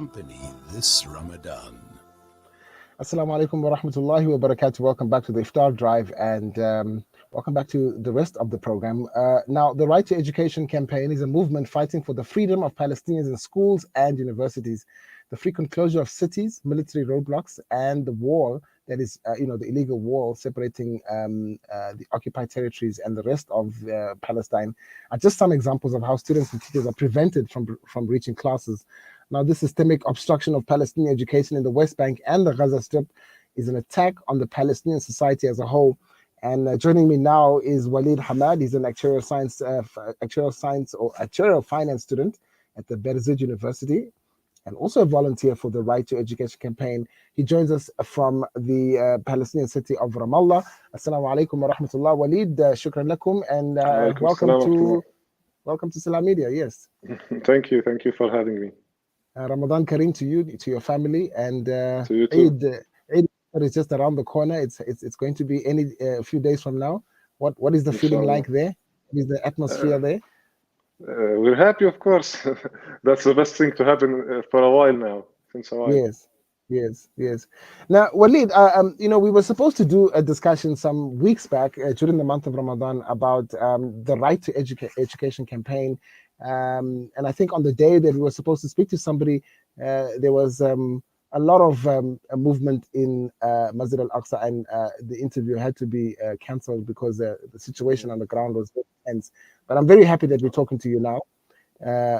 company this Ramadan. Assalamu alaikum wa rahmatullahi wa barakatuh. Welcome back to the Iftar Drive and welcome back to the rest of the program. Now, the Right to Education campaign is a movement fighting for the freedom of Palestinians in schools and universities, the frequent closure of cities, military roadblocks, and the wall that is, the illegal wall separating the occupied territories and the rest of Palestine are just some examples of how students and teachers are prevented from reaching classes. Now, this systemic obstruction of Palestinian education in the West Bank and the Gaza Strip is an attack on the Palestinian society as a whole. And joining me now is Walid Hamad. He's an actuarial finance student at the Birzeit University and also a volunteer for the Right to Education campaign. He joins us from the Palestinian city of Ramallah. Assalamu alaikum wa rahmatullah. Walid, shukran lakum, and welcome to Salam Media. Yes. Thank you for having me. Ramadan Kareem to you, to your family, and to you too. Eid is just around the corner. It's going to be a few days from now. What is the feeling like there? What is the atmosphere there? We're happy, of course. That's the best thing to happen for a while now. Since a while. Yes. Now, Walid, we were supposed to do a discussion some weeks back during the month of Ramadan about the Right to Education campaign. And I think on the day that we were supposed to speak to somebody, there was a lot of a movement in Masjid al-Aqsa, and the interview had to be cancelled because the situation on the ground was very tense. But I'm very happy that we're talking to you now.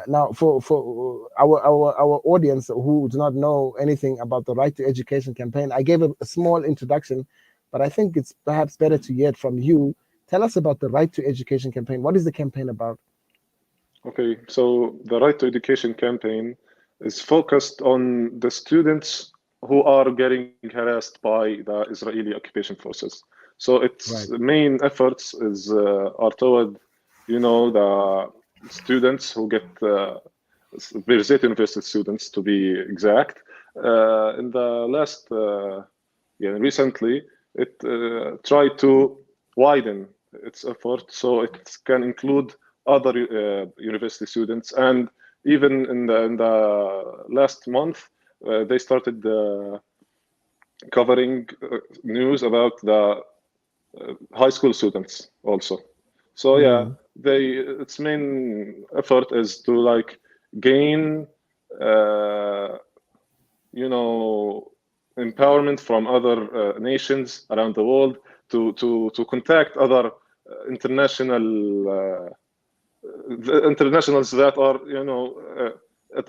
Now, for our audience who do not know anything about the Right to Education campaign, I gave a small introduction, but I think it's perhaps better to hear it from you. Tell us about the Right to Education campaign. What is the campaign about? Okay, so the Right to Education campaign is focused on the students who are getting harassed by the Israeli occupation forces. So its main efforts are toward, the students who get Birzeit University students, to be exact. In the last, recently, it tried to widen its effort so it can include other university students, and even in the last month they started covering news about the high school students also. So its main effort is to gain empowerment from other nations around the world to contact other internationals that are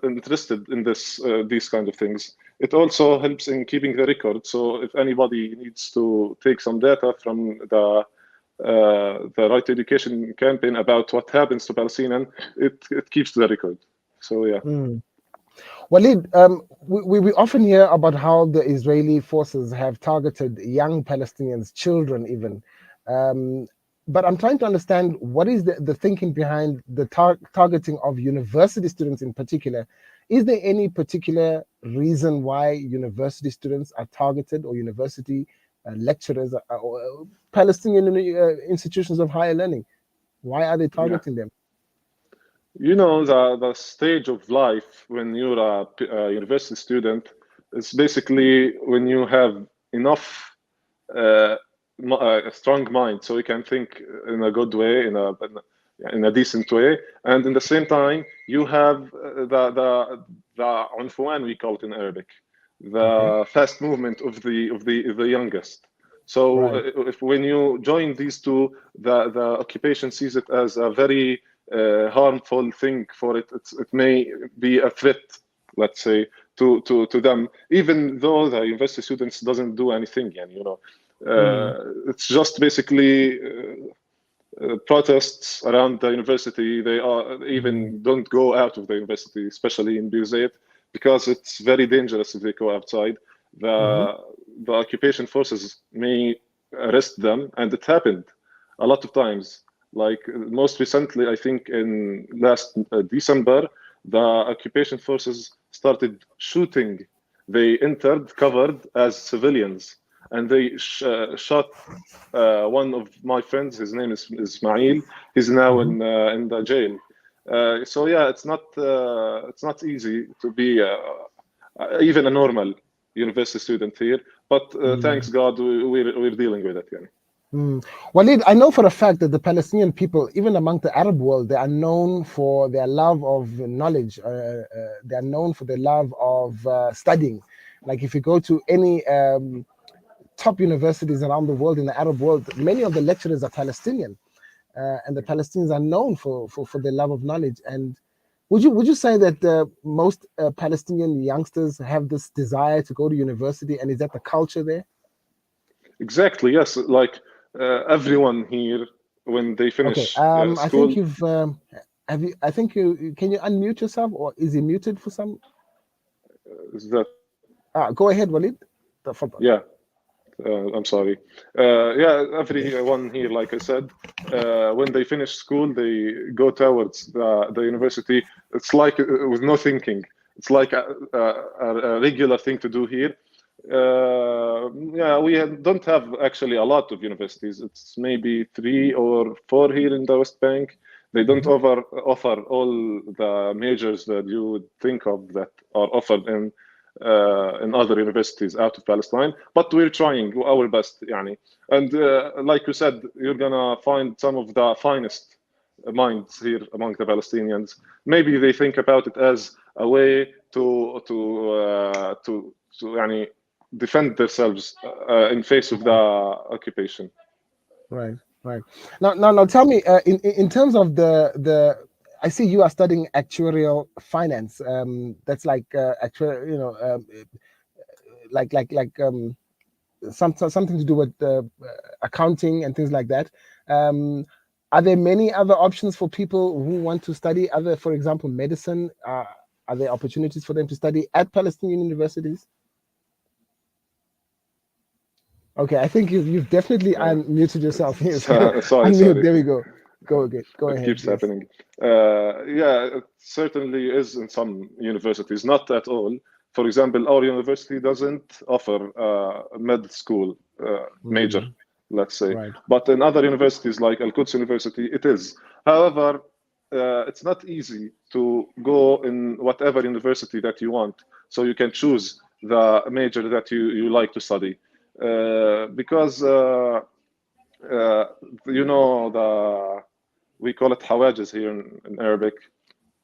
interested in these kind of things. It also helps in keeping the record. So if anybody needs to take some data from the Right to Education campaign about what happens to Palestinians, it keeps the record. So Walid, we often hear about how the Israeli forces have targeted young Palestinians, children even. But I'm trying to understand what is the thinking behind the targeting of university students in particular. Is there any particular reason why university students are targeted, or university lecturers or Palestinian institutions of higher learning? Why are they targeting them? The stage of life when you're a university student is basically when you have enough a strong mind, so you can think in a good way, in a decent way, and in the same time you have the unfuan, we call it in Arabic, the fast movement of the youngest. So when you join these two, the occupation sees it as a very harmful thing for it. It may be a threat, let's say, to them, even though the university students doesn't do anything, it's just basically protests around the university. They even don't go out of the university, especially in Birzeit, because it's very dangerous if they go outside. The occupation forces may arrest them, and it happened a lot of times. Like most recently, I think in last December, the occupation forces started shooting. They entered covered as civilians, and they shot one of my friends. His name is Ismail. He's now in the jail. So it's not easy to be even a normal university student here. But thanks God, we're dealing with it. Walid, I know for a fact that the Palestinian people, even among the Arab world, they are known for their love of knowledge. They are known for their love of studying. Like if you go to any top universities around the world in the Arab world, many of the lecturers are Palestinian, and the Palestinians are known for their love of knowledge. And would you say that most Palestinian youngsters have this desire to go to university, and is that the culture there? Exactly. Yes. Like everyone here, when they finish I school. think you've have you. I think you can you unmute yourself, or is he muted for some? Is that? Go ahead, Walid. Yeah. I'm sorry. Yeah, everyone here, like I said, when they finish school, they go towards the university. It's like with no thinking. It's like a regular thing to do here. Yeah, we don't have actually a lot of universities. It's maybe 3 or 4 here in the West Bank. They don't offer all the majors that you would think of that are offered in other universities out of Palestine, but we're trying our best, yani. And like you said, you're gonna find some of the finest minds here among the Palestinians. Maybe they think about it as a way to yani, defend themselves in face of the occupation. Right. Now, tell me, in terms of the, I see you are studying actuarial finance. That's like something to do with accounting and things like that. Are there many other options for people who want to study other, for example, medicine? Are there opportunities for them to study at Palestinian universities? Okay, I think you've definitely unmuted yourself. Yes. Sorry. There we go. Go ahead. It keeps happening. Yeah, it certainly is in some universities, not at all. For example, our university doesn't offer a med school major, let's say. Right. But in other universities like Al-Quds University, it is. However, it's not easy to go in whatever university that you want. So you can choose the major that you like to study. Because, we call it hawajiz here in Arabic.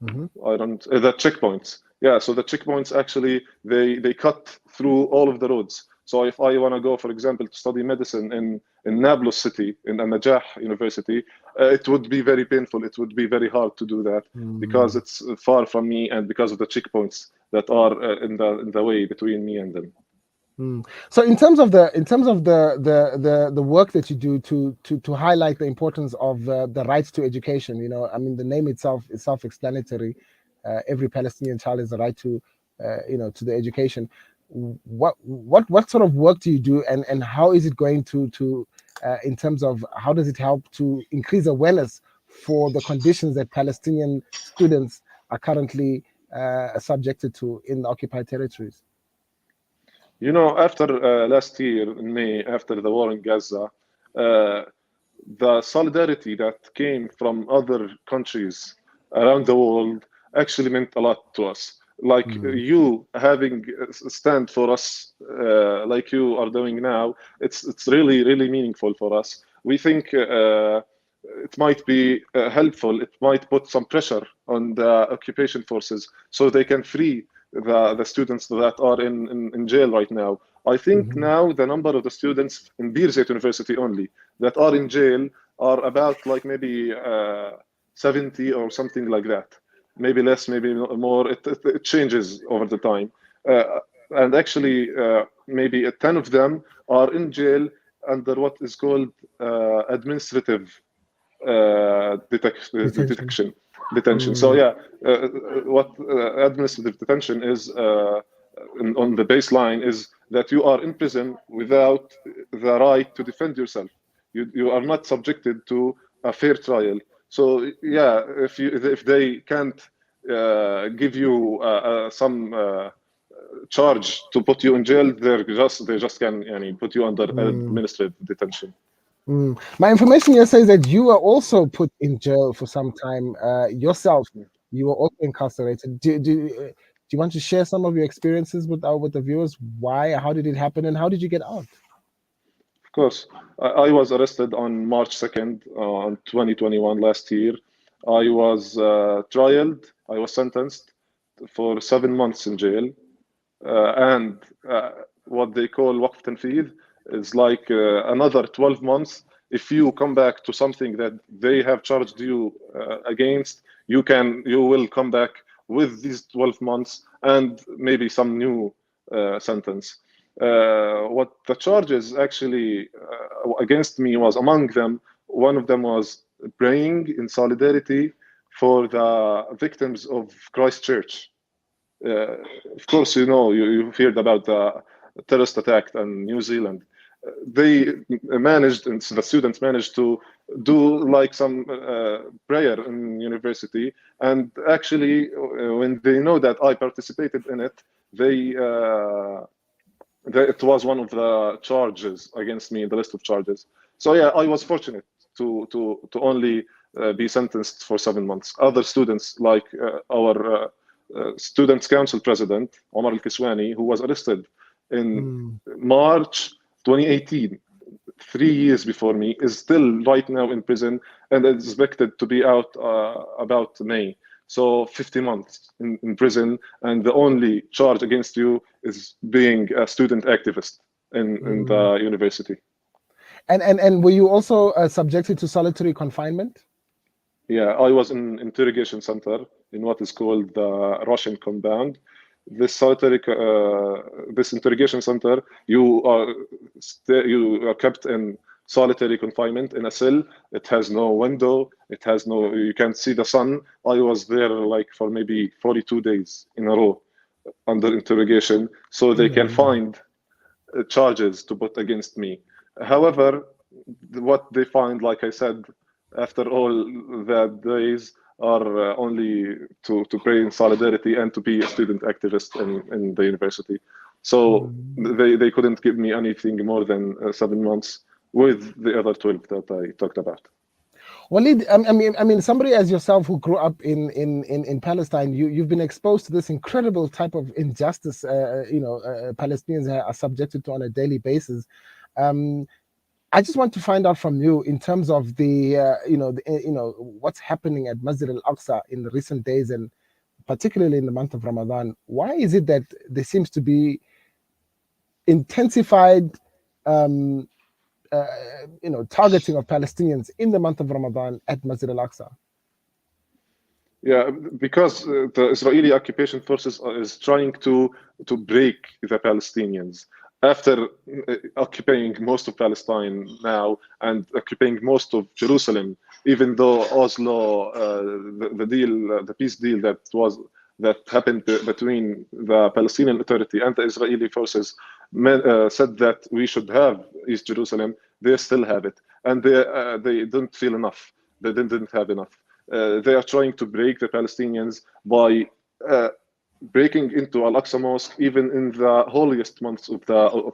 The checkpoints. Yeah, so the checkpoints actually they cut through all of the roads. So if I want to go, for example, to study medicine in Nablus city, in An-Najah University, it would be very painful. It would be very hard to do that because it's far from me and because of the checkpoints that are in the way between me and them. So in terms of the work that you do to highlight the importance of the rights to education, I mean, the name itself is self-explanatory. Every Palestinian child has the right to to the education. What sort of work do you do, and how is it going to in terms of how does it help to increase awareness for the conditions that Palestinian students are currently subjected to in the occupied territories? After last year in May, after the war in Gaza, the solidarity that came from other countries around the world actually meant a lot to us. Like you having a stand for us, like you are doing now, it's really, really meaningful for us. We think it might be helpful. It might put some pressure on the occupation forces so they can free the students that are in jail right now. I think now the number of the students in Birzeit University only that are in jail are about like maybe 70 or something like that. Maybe less, maybe more. It changes over the time. And actually, maybe 10 of them are in jail under what is called administrative detention. So yeah, what administrative detention is on the baseline is that you are in prison without the right to defend yourself. You are not subjected to a fair trial. So yeah, if they can't give you some charge to put you in jail, they just can put you under administrative detention. My information here says that you were also put in jail for some time yourself. You were also incarcerated. you want to share some of your experiences with the viewers? Why? How did it happen? And how did you get out? Of course, I was arrested on March 2nd, 2021, last year. I was trialed. I was sentenced for 7 months in jail. And what they call waqf tanfidh is like another 12 months. If you come back to something that they have charged you against, you will come back with these 12 months and maybe some new sentence. What the charges actually against me was, among them, one of them was praying in solidarity for the victims of Christchurch. Of course, you've heard about the terrorist attack in New Zealand. They managed, and the students managed to do like some prayer in university. And actually, when they know that I participated in it, it was one of the charges against me in the list of charges. So yeah, I was fortunate to only be sentenced for 7 months. Other students, like our Students' Council President, Omar Al-Kiswani, who was arrested in March 2018, 3 years before me, is still right now in prison and is expected to be out about May. So 50 months in prison, and the only charge against you is being a student activist in the university. And were you also subjected to solitary confinement? Yeah, I was in interrogation center in what is called the Russian compound. This interrogation center, you are kept in solitary confinement in a cell. It has no window. You can't see the sun. I was there like for maybe 42 days in a row under interrogation, so they can find charges to put against me. However, what they find, like I said, after all that days, are only to pray in solidarity and to be a student activist in the university. So they couldn't give me anything more than 7 months with the other 12 that I talked about. Walid, I mean, somebody as yourself who grew up in Palestine, you've been exposed to this incredible type of injustice. Palestinians are subjected to on a daily basis. I just want to find out from you in terms of what's happening at Masjid al-Aqsa in the recent days, and particularly in the month of Ramadan. Why is it that there seems to be intensified targeting of Palestinians in the month of Ramadan at Masjid al-Aqsa? Yeah, because the Israeli occupation forces is trying to break the Palestinians. After occupying most of Palestine now and occupying most of Jerusalem, even though Oslo, the peace deal that happened between the Palestinian Authority and the Israeli forces said that we should have East Jerusalem, they still have it, and they didn't feel enough. They didn't have enough. They are trying to break the Palestinians by breaking into Al-Aqsa Mosque, even in the holiest months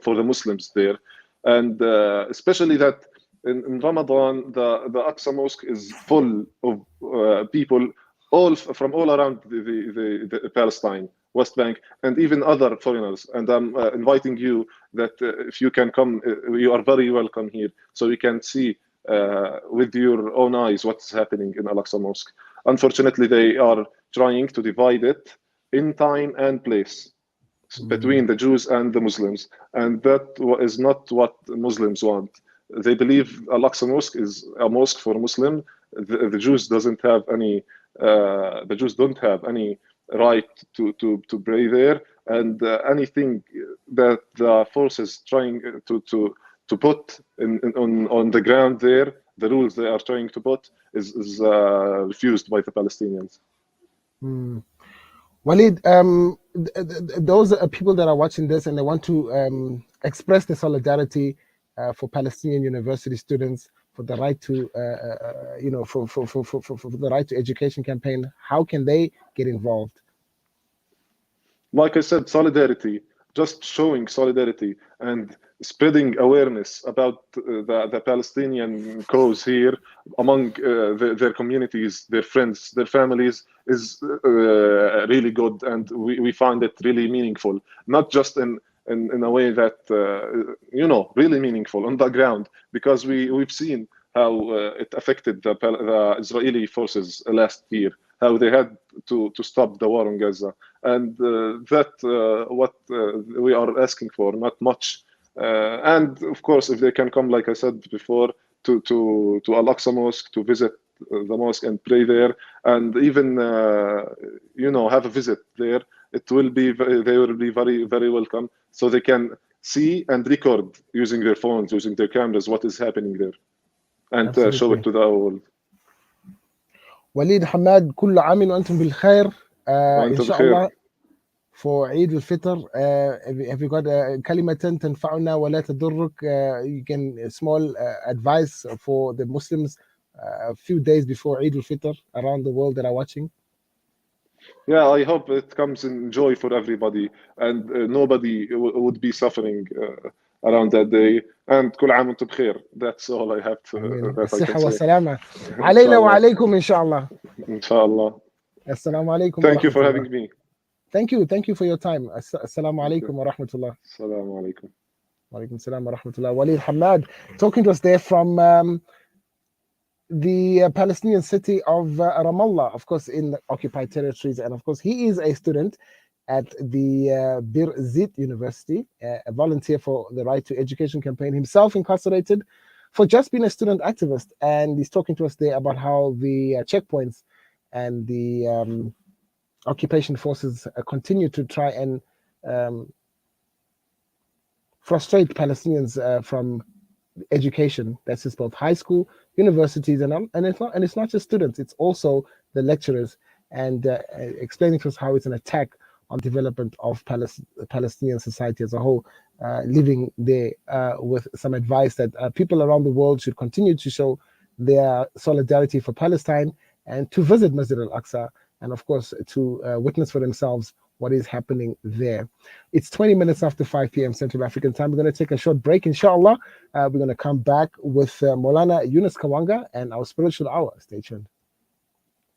for the Muslims there, and especially that in Ramadan the Aqsa Mosque is full of people from all around the Palestine, West Bank, and even other foreigners. And I'm inviting you that if you can come, you are very welcome here, so you can see with your own eyes what's happening in Al-Aqsa Mosque. Unfortunately, they are trying to divide it in time and place between the Jews and the Muslims, and that is not what Muslims want. They believe Al-Aqsa Mosque is a mosque for Muslim. The Jews don't have any right to pray there, and anything that the forces trying to put on the ground there, the rules they are trying to put is refused by the Palestinians. Walid, those are people that are watching this and they want to express their solidarity for Palestinian university students, for the right to, for the right to education campaign. How can they get involved? Like I said, solidarity. just showing solidarity and spreading awareness about the Palestinian cause here among their communities, their friends, their families is really good, and we find it really meaningful. Not just in a way that really meaningful on the ground, because we've seen how it affected the Israeli forces last year, how they had to stop the war on Gaza, and what we are asking for, not much. And of course, if they can come, like I said before, to Al-Aqsa Mosque to visit the mosque and pray there, and even have a visit there, they will be very, very welcome, so they can see and record using their phones, using their cameras, what is happening there, and show it to the world. وليد حماد كل عام وأنتم بالخير إن شاء الله. For Eid al-Fitr, have you got كلمة تنفعنا ولا تضرك? You can small advice for the Muslims a few days before Eid al-Fitr around the world that are watching. Yeah, I hope it comes in joy for everybody, and nobody would be suffering around that day. And كل عام وأنتم بخير. That's all I have to. الصحة والسلامة علينا وعليكم إن شاء الله. إن شاء الله. السلام عليكم. Thank you for having me. Thank you for your time. Assalamu alaikum wa rahmatullah. Assalamu alaikum. Wa alaikum salam wa rahmatullah. Walid Hamad talking to us there from the Palestinian city of Ramallah, of course, in the occupied territories. And of course, he is a student at the Birzeit University, a volunteer for the Right to Education campaign, himself incarcerated for just being a student activist. And he's talking to us there about how the checkpoints and the occupation forces continue to try and frustrate Palestinians from education. That's just both high school, universities, and it's not just students, it's also the lecturers, and explaining to us how it's an attack on development of Palestinian society as a whole, living there with some advice that people around the world should continue to show their solidarity for Palestine and to visit Masjid al-Aqsa, and of course to witness for themselves what is happening there. It's 20 minutes after 5 p.m. Central African time. We're going to take a short break, inshallah. We're going to come back with Maulana Yunus Kawanga and our spiritual hour. Stay tuned.